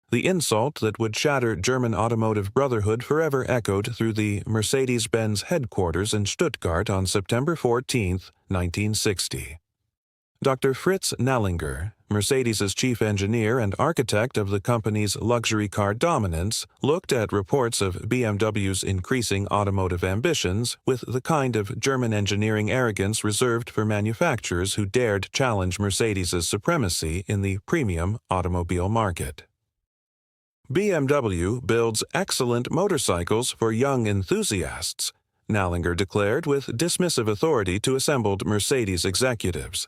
The insult that would shatter German automotive brotherhood forever echoed through the Mercedes-Benz headquarters in Stuttgart on September 14, 1960. Dr. Fritz Nallinger, Mercedes' chief engineer and architect of the company's luxury car dominance, looked at reports of BMW's increasing automotive ambitions with the kind of German engineering arrogance reserved for manufacturers who dared challenge Mercedes' supremacy in the premium automobile market. BMW builds excellent motorcycles for young enthusiasts, Nallinger declared with dismissive authority to assembled Mercedes executives.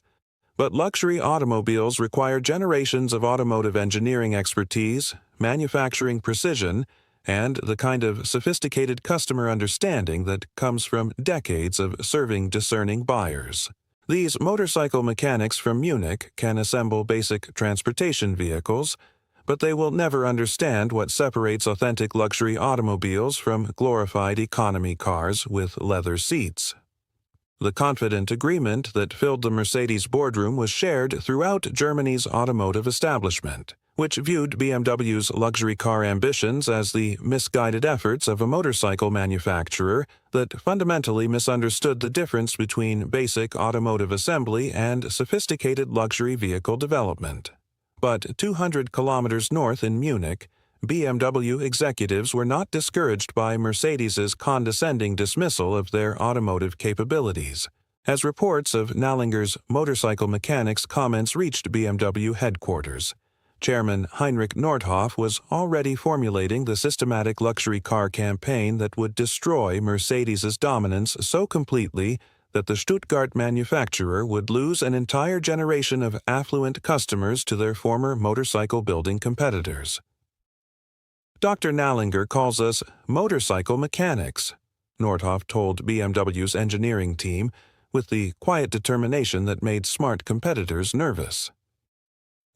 But luxury automobiles require generations of automotive engineering expertise, manufacturing precision, and the kind of sophisticated customer understanding that comes from decades of serving discerning buyers. These motorcycle mechanics from Munich can assemble basic transportation vehicles, but they will never understand what separates authentic luxury automobiles from glorified economy cars with leather seats. The confident agreement that filled the Mercedes boardroom was shared throughout Germany's automotive establishment, which viewed BMW's luxury car ambitions as the misguided efforts of a motorcycle manufacturer that fundamentally misunderstood the difference between basic automotive assembly and sophisticated luxury vehicle development. But 200 kilometers north in Munich, BMW executives were not discouraged by Mercedes's condescending dismissal of their automotive capabilities. As reports of Nallinger's motorcycle mechanics comments reached BMW headquarters, Chairman Heinrich Nordhoff was already formulating the systematic luxury car campaign that would destroy Mercedes's dominance so completely that the Stuttgart manufacturer would lose an entire generation of affluent customers to their former motorcycle-building competitors. Dr. Nallinger calls us motorcycle mechanics, Nordhoff told BMW's engineering team with the quiet determination that made smart competitors nervous.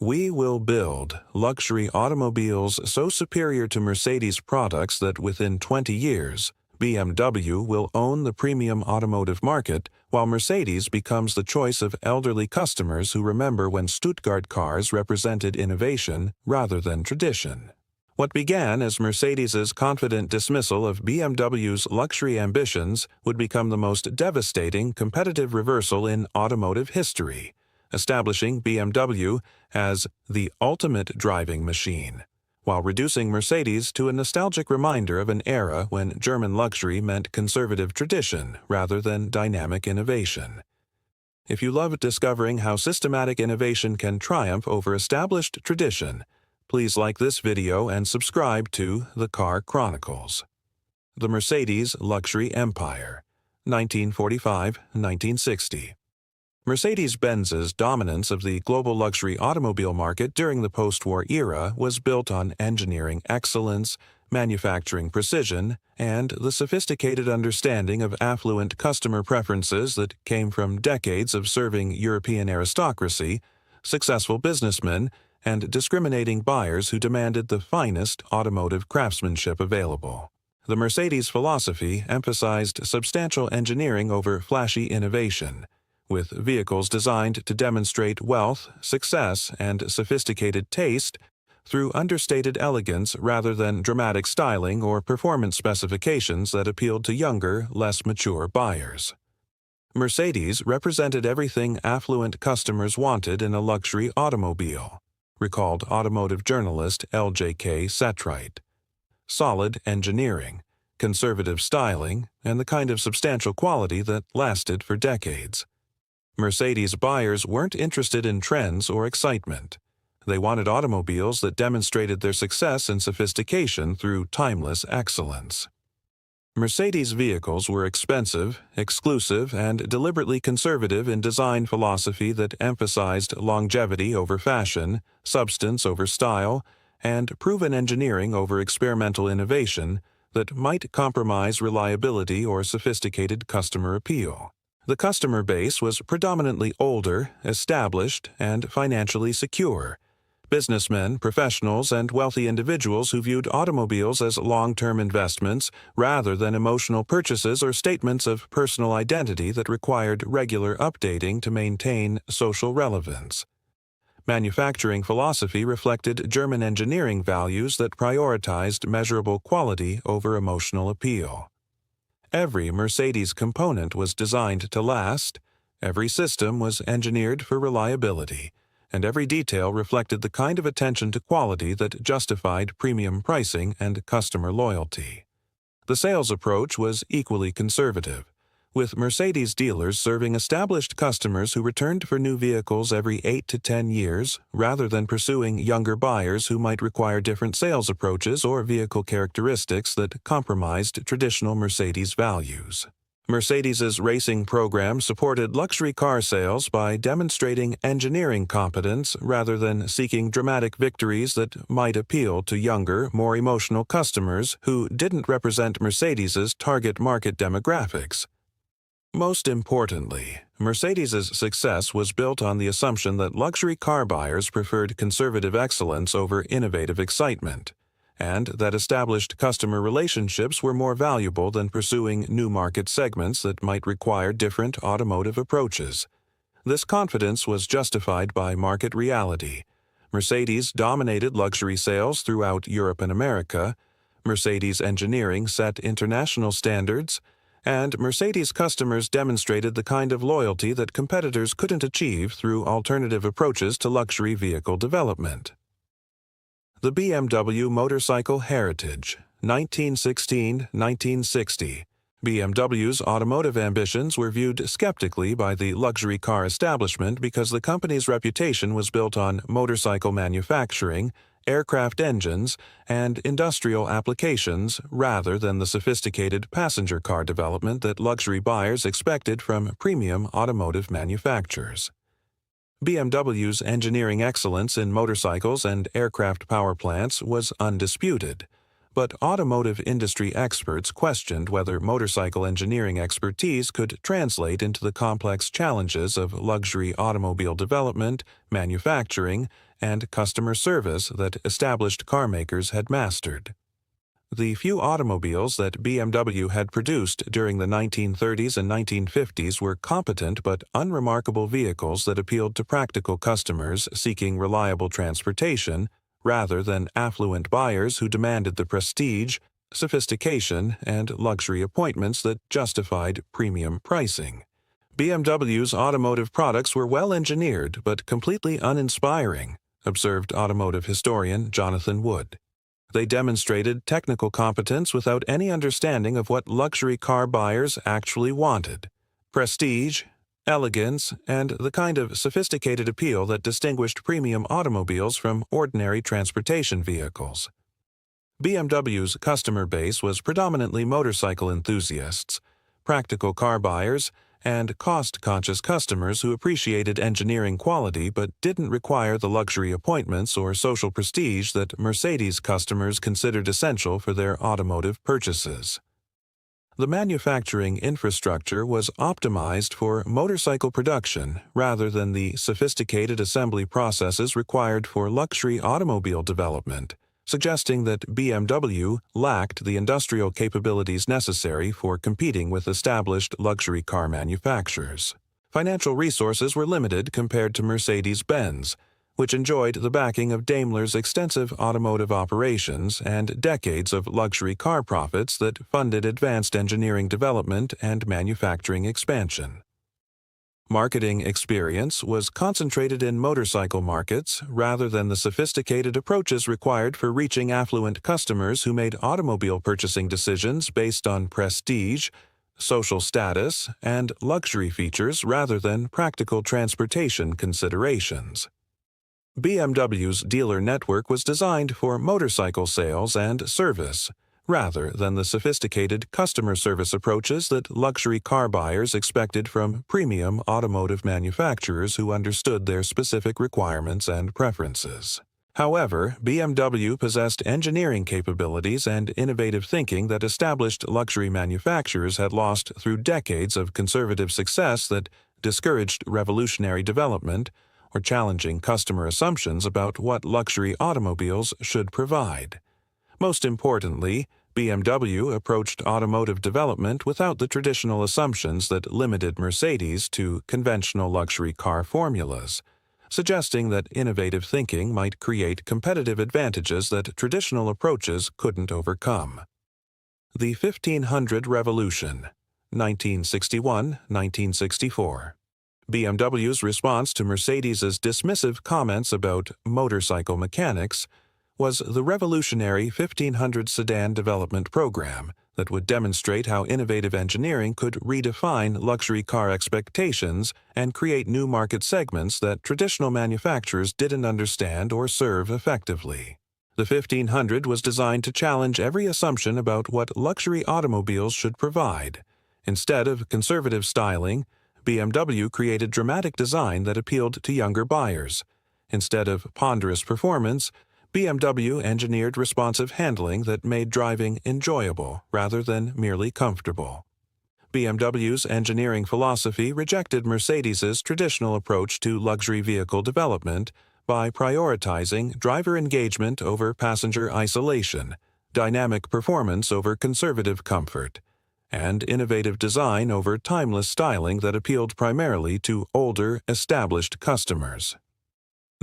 We will build luxury automobiles so superior to Mercedes products that within 20 years, BMW will own the premium automotive market, while Mercedes becomes the choice of elderly customers who remember when Stuttgart cars represented innovation rather than tradition. What began as Mercedes's confident dismissal of BMW's luxury ambitions would become the most devastating competitive reversal in automotive history, establishing BMW as the ultimate driving machine, while reducing Mercedes to a nostalgic reminder of an era when German luxury meant conservative tradition rather than dynamic innovation. If you love discovering how systematic innovation can triumph over established tradition, please like this video and subscribe to the Car Chronicles. The Mercedes Luxury Empire, 1945-1960. Mercedes-Benz's dominance of the global luxury automobile market during the post-war era was built on engineering excellence, manufacturing precision, and the sophisticated understanding of affluent customer preferences that came from decades of serving European aristocracy, successful businessmen, and discriminating buyers who demanded the finest automotive craftsmanship available. The Mercedes philosophy emphasized substantial engineering over flashy innovation, with vehicles designed to demonstrate wealth, success, and sophisticated taste through understated elegance rather than dramatic styling or performance specifications that appealed to younger, less mature buyers. Mercedes represented everything affluent customers wanted in a luxury automobile, recalled automotive journalist L.J.K. Setright. Solid engineering, conservative styling, and the kind of substantial quality that lasted for decades. Mercedes buyers weren't interested in trends or excitement. They wanted automobiles that demonstrated their success and sophistication through timeless excellence. Mercedes vehicles were expensive, exclusive, and deliberately conservative in design philosophy that emphasized longevity over fashion, substance over style, and proven engineering over experimental innovation that might compromise reliability or sophisticated customer appeal. The customer base was predominantly older, established, and financially secure. Businessmen, professionals, and wealthy individuals who viewed automobiles as long-term investments rather than emotional purchases or statements of personal identity that required regular updating to maintain social relevance. Manufacturing philosophy reflected German engineering values that prioritized measurable quality over emotional appeal. Every Mercedes component was designed to last, every system was engineered for reliability, and every detail reflected the kind of attention to quality that justified premium pricing and customer loyalty. The sales approach was equally conservative, with Mercedes dealers serving established customers who returned for new vehicles every 8 to 10 years, rather than pursuing younger buyers who might require different sales approaches or vehicle characteristics that compromised traditional Mercedes values. Mercedes's racing program supported luxury car sales by demonstrating engineering competence rather than seeking dramatic victories that might appeal to younger, more emotional customers who didn't represent Mercedes's target market demographics. Most importantly, Mercedes's success was built on the assumption that luxury car buyers preferred conservative excellence over innovative excitement, and that established customer relationships were more valuable than pursuing new market segments that might require different automotive approaches. This confidence was justified by market reality. Mercedes dominated luxury sales throughout Europe and America, Mercedes engineering set international standards, and Mercedes customers demonstrated the kind of loyalty that competitors couldn't achieve through alternative approaches to luxury vehicle development. The BMW Motorcycle Heritage, 1916–1960. BMW's automotive ambitions were viewed skeptically by the luxury car establishment because the company's reputation was built on motorcycle manufacturing, aircraft engines, and industrial applications rather than the sophisticated passenger car development that luxury buyers expected from premium automotive manufacturers. BMW's engineering excellence in motorcycles and aircraft power plants was undisputed, but automotive industry experts questioned whether motorcycle engineering expertise could translate into the complex challenges of luxury automobile development, manufacturing, and customer service that established carmakers had mastered. The few automobiles that BMW had produced during the 1930s and 1950s were competent but unremarkable vehicles that appealed to practical customers seeking reliable transportation rather than affluent buyers who demanded the prestige, sophistication, and luxury appointments that justified premium pricing. BMW's automotive products were well engineered but completely uninspiring, observed automotive historian Jonathan Wood. They demonstrated technical competence without any understanding of what luxury car buyers actually wanted: prestige, elegance, and the kind of sophisticated appeal that distinguished premium automobiles from ordinary transportation vehicles. BMW's customer base was predominantly motorcycle enthusiasts, practical car buyers, and cost-conscious customers who appreciated engineering quality but didn't require the luxury appointments or social prestige that Mercedes customers considered essential for their automotive purchases. The manufacturing infrastructure was optimized for motorcycle production rather than the sophisticated assembly processes required for luxury automobile development, suggesting that BMW lacked the industrial capabilities necessary for competing with established luxury car manufacturers. Financial resources were limited compared to Mercedes-Benz, which enjoyed the backing of Daimler's extensive automotive operations and decades of luxury car profits that funded advanced engineering development and manufacturing expansion. Marketing experience was concentrated in motorcycle markets rather than the sophisticated approaches required for reaching affluent customers who made automobile purchasing decisions based on prestige, social status, and luxury features rather than practical transportation considerations. BMW's dealer network was designed for motorcycle sales and service, rather than the sophisticated customer service approaches that luxury car buyers expected from premium automotive manufacturers who understood their specific requirements and preferences. However, BMW possessed engineering capabilities and innovative thinking that established luxury manufacturers had lost through decades of conservative success that discouraged revolutionary development or challenging customer assumptions about what luxury automobiles should provide. Most importantly, BMW approached automotive development without the traditional assumptions that limited Mercedes to conventional luxury car formulas, suggesting that innovative thinking might create competitive advantages that traditional approaches couldn't overcome. The 1500 Revolution, 1961–1964. BMW's response to Mercedes's dismissive comments about motorcycle mechanics was the revolutionary 1500 sedan development program that would demonstrate how innovative engineering could redefine luxury car expectations and create new market segments that traditional manufacturers didn't understand or serve effectively. The 1500 was designed to challenge every assumption about what luxury automobiles should provide. Instead of conservative styling, BMW created dramatic design that appealed to younger buyers. Instead of ponderous performance, BMW engineered responsive handling that made driving enjoyable rather than merely comfortable. BMW's engineering philosophy rejected Mercedes's traditional approach to luxury vehicle development by prioritizing driver engagement over passenger isolation, dynamic performance over conservative comfort, and innovative design over timeless styling that appealed primarily to older, established customers.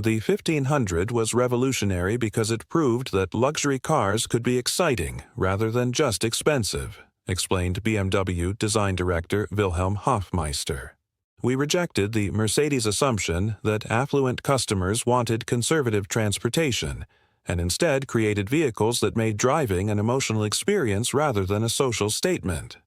The 1500 was revolutionary because it proved that luxury cars could be exciting rather than just expensive, explained BMW design director Wilhelm Hofmeister. We rejected the Mercedes assumption that affluent customers wanted conservative transportation, and instead created vehicles that made driving an emotional experience rather than a social statement.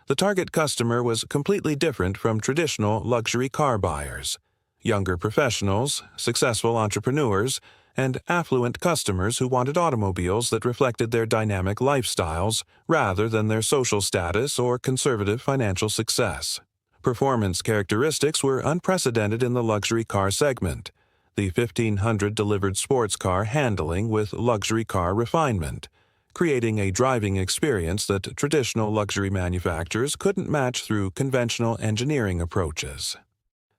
The target customer was completely different from traditional luxury car buyers. Younger professionals, successful entrepreneurs, and affluent customers who wanted automobiles that reflected their dynamic lifestyles rather than their social status or conservative financial success. Performance characteristics were unprecedented in the luxury car segment. The 1500 delivered sports car handling with luxury car refinement, creating a driving experience that traditional luxury manufacturers couldn't match through conventional engineering approaches.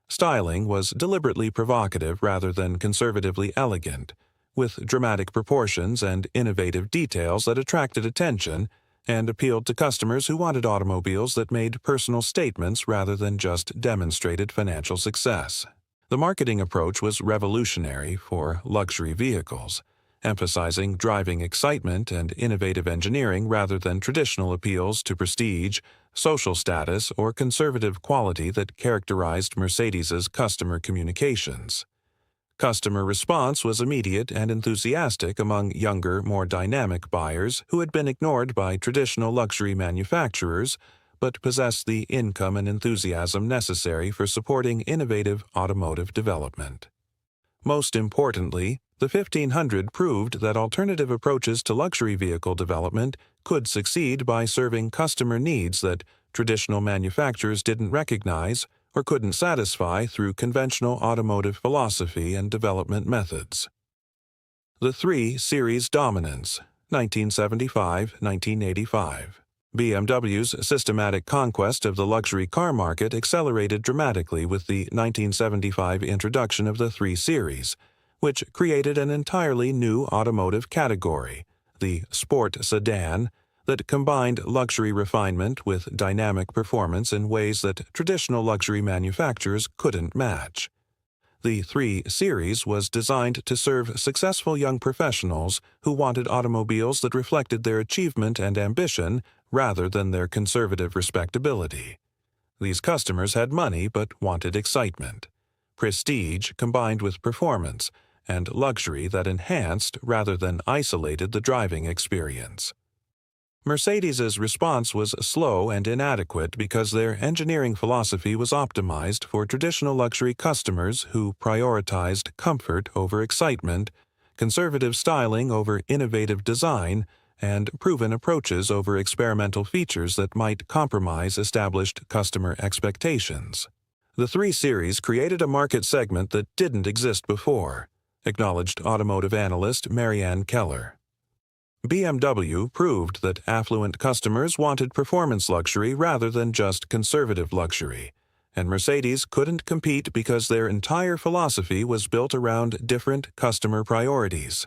Styling was deliberately provocative rather than conservatively elegant, with dramatic proportions and innovative details that attracted attention and appealed to customers who wanted automobiles that made personal statements rather than just demonstrated financial success. The marketing approach was revolutionary for luxury vehicles, emphasizing driving excitement and innovative engineering rather than traditional appeals to prestige, social status, or conservative quality that characterized Mercedes's customer communications. Customer response was immediate and enthusiastic among younger, more dynamic buyers who had been ignored by traditional luxury manufacturers but possessed the income and enthusiasm necessary for supporting innovative automotive development. Most importantly, the 1500 proved that alternative approaches to luxury vehicle development could succeed by serving customer needs that traditional manufacturers didn't recognize or couldn't satisfy through conventional automotive philosophy and development methods. The 3 Series dominance, 1975–1985. BMW's systematic conquest of the luxury car market accelerated dramatically with the 1975 introduction of the 3 Series, which created an entirely new automotive category, the sport sedan, that combined luxury refinement with dynamic performance in ways that traditional luxury manufacturers couldn't match. The 3 Series was designed to serve successful young professionals who wanted automobiles that reflected their achievement and ambition rather than their conservative respectability. These customers had money but wanted excitement, prestige combined with performance, and luxury that enhanced rather than isolated the driving experience. Mercedes's response was slow and inadequate because their engineering philosophy was optimized for traditional luxury customers who prioritized comfort over excitement, conservative styling over innovative design, and proven approaches over experimental features that might compromise established customer expectations. The 3 Series created a market segment that didn't exist before, acknowledged automotive analyst Marianne Keller. BMW proved that affluent customers wanted performance luxury rather than just conservative luxury, and Mercedes couldn't compete because their entire philosophy was built around different customer priorities.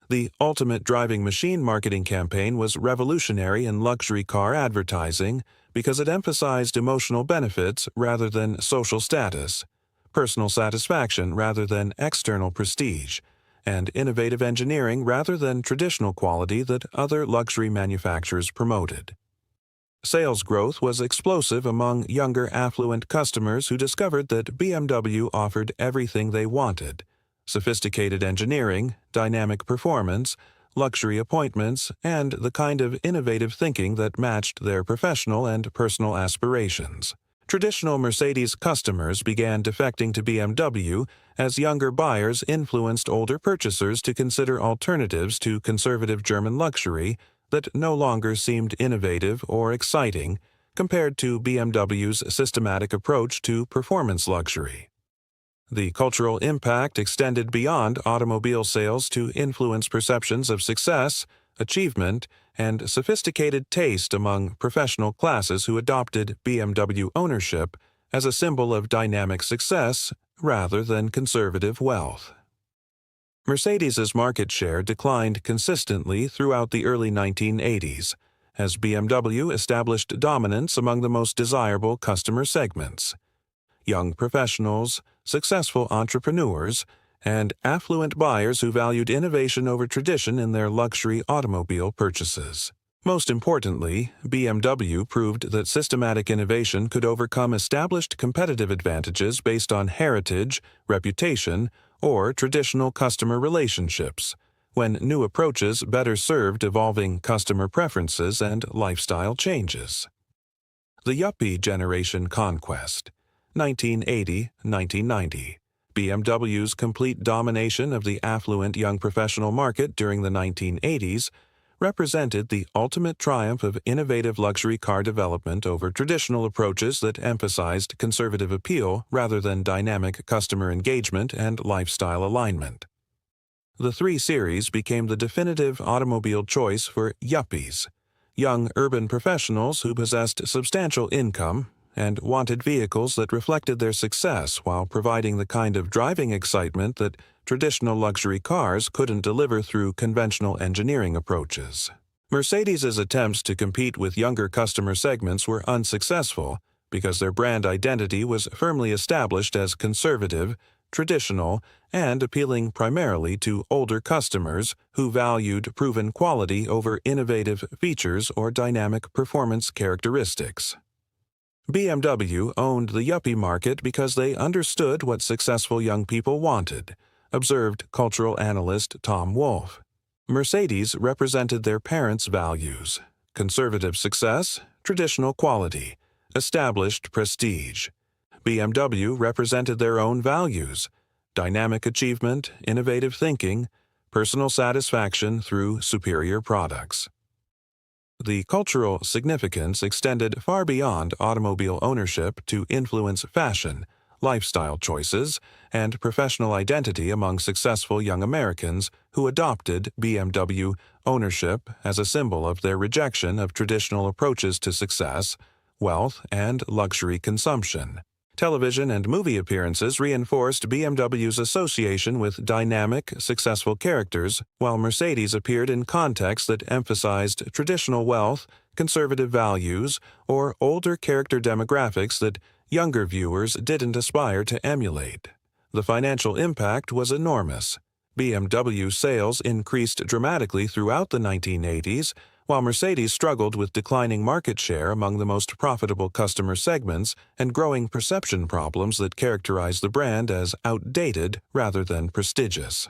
The Ultimate Driving Machine marketing campaign was revolutionary in luxury car advertising because it emphasized emotional benefits rather than social status, personal satisfaction rather than external prestige, and innovative engineering rather than traditional quality that other luxury manufacturers promoted. Sales growth was explosive among younger affluent customers who discovered that BMW offered everything they wanted: sophisticated engineering, dynamic performance, luxury appointments, and the kind of innovative thinking that matched their professional and personal aspirations. Traditional Mercedes customers began defecting to BMW as younger buyers influenced older purchasers to consider alternatives to conservative German luxury that no longer seemed innovative or exciting compared to BMW's systematic approach to performance luxury. The cultural impact extended beyond automobile sales to influence perceptions of success, achievement, and sophisticated taste among professional classes who adopted BMW ownership as a symbol of dynamic success rather than conservative wealth. Mercedes's market share declined consistently throughout the early 1980s, as BMW established dominance among the most desirable customer segments: young professionals, successful entrepreneurs, and affluent buyers who valued innovation over tradition in their luxury automobile purchases. Most importantly, BMW proved that systematic innovation could overcome established competitive advantages based on heritage, reputation, or traditional customer relationships, when new approaches better served evolving customer preferences and lifestyle changes. The Yuppie Generation Conquest, 1980-1990. BMW's complete domination of the affluent young professional market during the 1980s represented the ultimate triumph of innovative luxury car development over traditional approaches that emphasized conservative appeal rather than dynamic customer engagement and lifestyle alignment. The 3 Series became the definitive automobile choice for yuppies, young urban professionals who possessed substantial income and wanted vehicles that reflected their success while providing the kind of driving excitement that traditional luxury cars couldn't deliver through conventional engineering approaches. Mercedes's attempts to compete with younger customer segments were unsuccessful because their brand identity was firmly established as conservative, traditional, and appealing primarily to older customers who valued proven quality over innovative features or dynamic performance characteristics. BMW owned the yuppie market because they understood what successful young people wanted, observed cultural analyst Tom Wolfe. Mercedes represented their parents' values: conservative success, traditional quality, established prestige. BMW represented their own values: dynamic achievement, innovative thinking, personal satisfaction through superior products. The cultural significance extended far beyond automobile ownership to influence fashion, lifestyle choices, and professional identity among successful young Americans who adopted BMW ownership as a symbol of their rejection of traditional approaches to success, wealth, and luxury consumption. Television and movie appearances reinforced BMW's association with dynamic, successful characters, while Mercedes appeared in contexts that emphasized traditional wealth, conservative values, or older character demographics that younger viewers didn't aspire to emulate. The financial impact was enormous. BMW sales increased dramatically throughout the 1980s, while Mercedes struggled with declining market share among the most profitable customer segments and growing perception problems that characterized the brand as outdated rather than prestigious.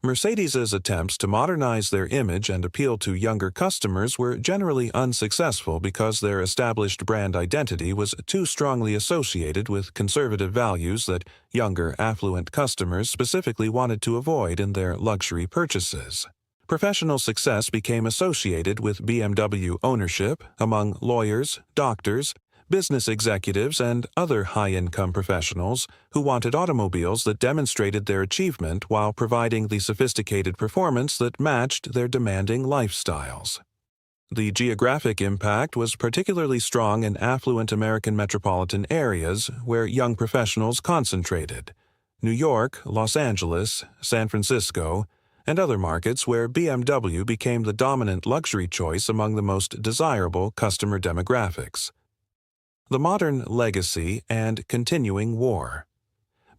Mercedes's attempts to modernize their image and appeal to younger customers were generally unsuccessful because their established brand identity was too strongly associated with conservative values that younger, affluent customers specifically wanted to avoid in their luxury purchases. Professional success became associated with BMW ownership among lawyers, doctors, business executives, and other high-income professionals who wanted automobiles that demonstrated their achievement while providing the sophisticated performance that matched their demanding lifestyles. The geographic impact was particularly strong in affluent American metropolitan areas where young professionals concentrated: New York, Los Angeles, San Francisco, and other markets where BMW became the dominant luxury choice among the most desirable customer demographics. The modern legacy and continuing war.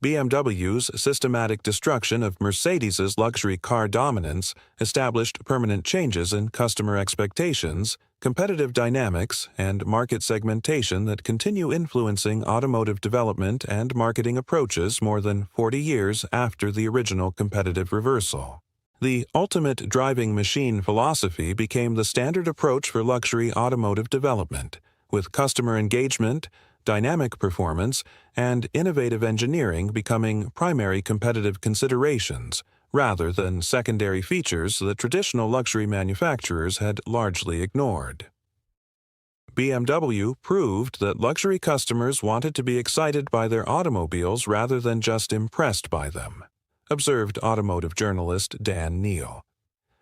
BMW's systematic destruction of Mercedes's luxury car dominance established permanent changes in customer expectations, competitive dynamics, and market segmentation that continue influencing automotive development and marketing approaches more than 40 years after the original competitive reversal. The ultimate driving machine philosophy became the standard approach for luxury automotive development, with customer engagement, dynamic performance, and innovative engineering becoming primary competitive considerations, rather than secondary features that traditional luxury manufacturers had largely ignored. BMW proved that luxury customers wanted to be excited by their automobiles rather than just impressed by them, observed automotive journalist Dan Neal.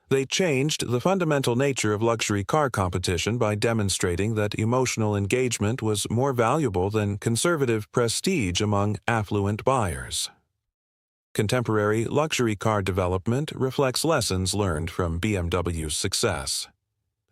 They changed the fundamental nature of luxury car competition by demonstrating that emotional engagement was more valuable than conservative prestige among affluent buyers. Contemporary luxury car development reflects lessons learned from BMW's success.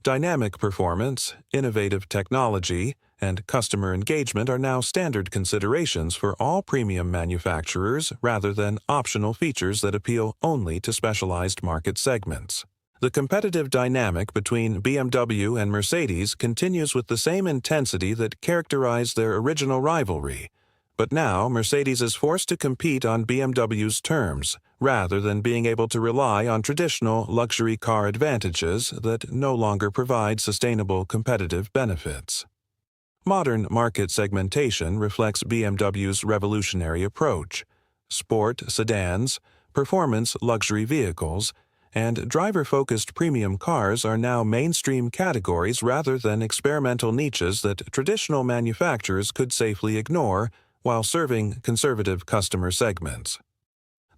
Dynamic performance, innovative technology, and customer engagement are now standard considerations for all premium manufacturers rather than optional features that appeal only to specialized market segments. The competitive dynamic between BMW and Mercedes continues with the same intensity that characterized their original rivalry, but now Mercedes is forced to compete on BMW's terms, rather than being able to rely on traditional luxury car advantages that no longer provide sustainable competitive benefits. Modern market segmentation reflects BMW's revolutionary approach. Sport sedans, performance luxury vehicles, and driver-focused premium cars are now mainstream categories rather than experimental niches that traditional manufacturers could safely ignore while serving conservative customer segments.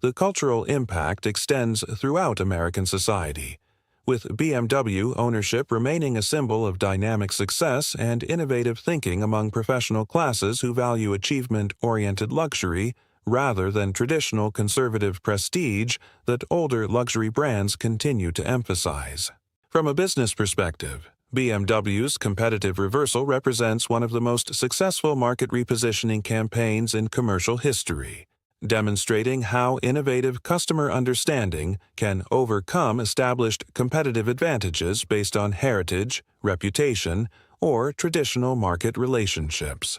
The cultural impact extends throughout American society, with BMW ownership remaining a symbol of dynamic success and innovative thinking among professional classes who value achievement-oriented luxury rather than traditional conservative prestige that older luxury brands continue to emphasize. From a business perspective, BMW's competitive reversal represents one of the most successful market repositioning campaigns in commercial history, demonstrating how innovative customer understanding can overcome established competitive advantages based on heritage, reputation, or traditional market relationships.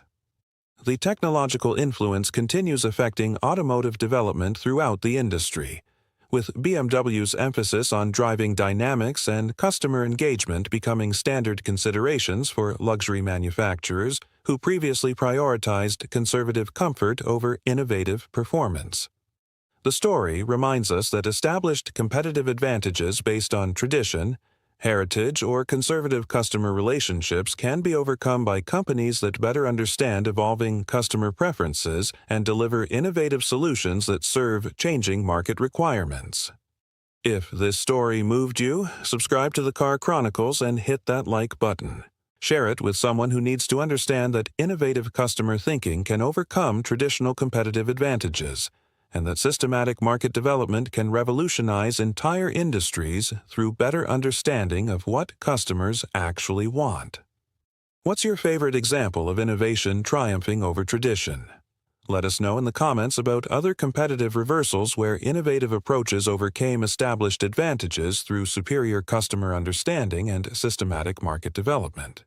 The technological influence continues affecting automotive development throughout the industry, with BMW's emphasis on driving dynamics and customer engagement becoming standard considerations for luxury manufacturers who previously prioritized conservative comfort over innovative performance. The story reminds us that established competitive advantages based on tradition, heritage, or conservative customer relationships can be overcome by companies that better understand evolving customer preferences and deliver innovative solutions that serve changing market requirements. If this story moved you, subscribe to the Car Chronicles and hit that like button. Share it with someone who needs to understand that innovative customer thinking can overcome traditional competitive advantages, and that systematic market development can revolutionize entire industries through better understanding of what customers actually want. What's your favorite example of innovation triumphing over tradition? Let us know in the comments about other competitive reversals where innovative approaches overcame established advantages through superior customer understanding and systematic market development.